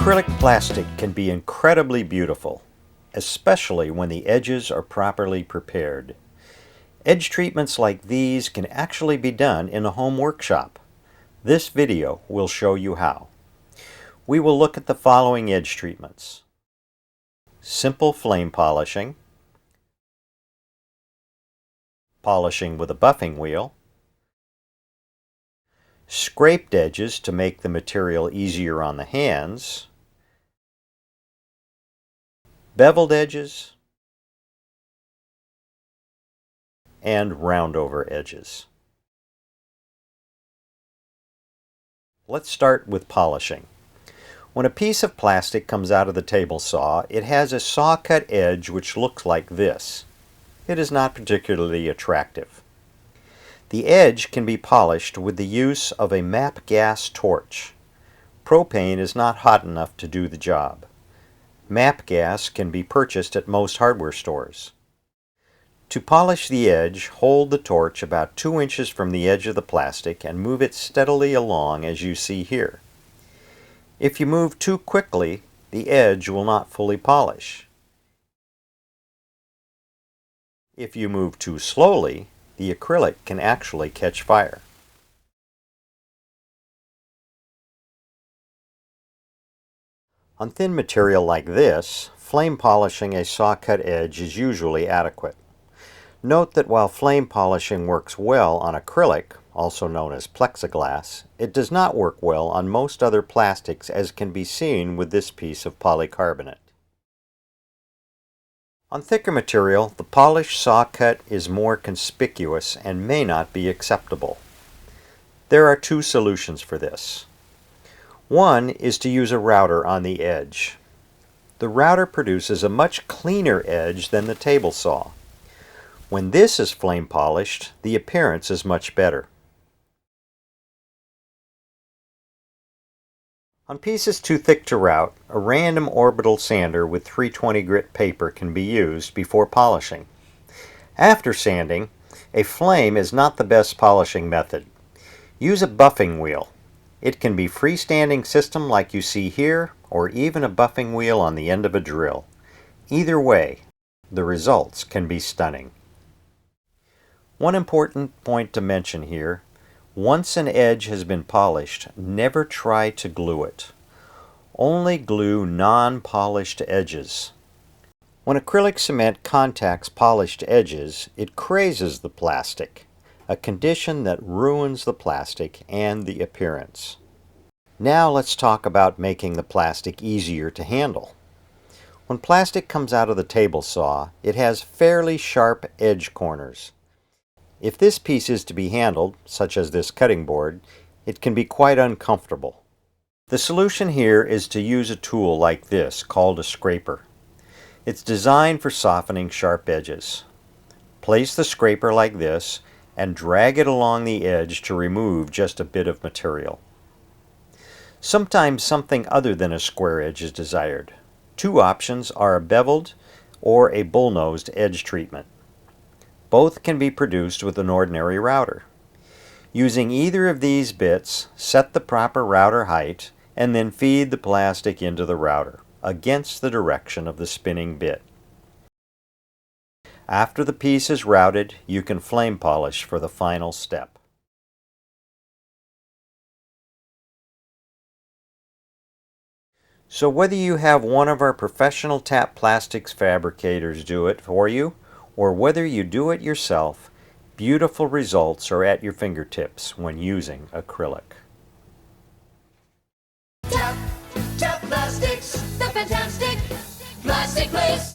Acrylic plastic can be incredibly beautiful, especially when the edges are properly prepared. Edge treatments like these can actually be done in a home workshop. This video will show you how. We will look at the following edge treatments: simple flame polishing, polishing with a buffing wheel, scraped edges to make the material easier on the hands, beveled edges, and round over edges. Let's start with polishing. When a piece of plastic comes out of the table saw, it has a saw cut edge which looks like this. It is not particularly attractive. The edge can be polished with the use of a MAP gas torch. Propane is not hot enough to do the job. MAP gas can be purchased at most hardware stores. To polish the edge, hold the torch about 2 inches from the edge of the plastic and move it steadily along as you see here. If you move too quickly, the edge will not fully polish. If you move too slowly, the acrylic can actually catch fire. On thin material like this, flame polishing a saw-cut edge is usually adequate. Note that while flame polishing works well on acrylic, also known as plexiglass, it does not work well on most other plastics, as can be seen with this piece of polycarbonate. On thicker material, the polished saw cut is more conspicuous and may not be acceptable. There are 2 solutions for this. One is to use a router on the edge. The router produces a much cleaner edge than the table saw. When this is flame polished, the appearance is much better. On pieces too thick to route, a random orbital sander with 320 grit paper can be used before polishing. After sanding, a flame is not the best polishing method. Use a buffing wheel. It can be a freestanding system like you see here, or even a buffing wheel on the end of a drill. Either way, the results can be stunning. One important point to mention here: once an edge has been polished, never try to glue it. Only glue non-polished edges. When acrylic cement contacts polished edges, it crazes the plastic, a condition that ruins the plastic and the appearance. Now let's talk about making the plastic easier to handle. When plastic comes out of the table saw, it has fairly sharp edge corners. If this piece is to be handled, such as this cutting board, it can be quite uncomfortable. The solution here is to use a tool like this called a scraper. It's designed for softening sharp edges. Place the scraper like this and drag it along the edge to remove just a bit of material. Sometimes something other than a square edge is desired. 2 options are a beveled or a bull-nosed edge treatment. Both can be produced with an ordinary router. Using either of these bits, set the proper router height and then feed the plastic into the router against the direction of the spinning bit. After the piece is routed, you can flame polish for the final step. So whether you have one of our professional tap plastics fabricators do it for you, or whether you do it yourself, beautiful results are at your fingertips when using acrylic. Tap Plastics, the fantastic plastic place.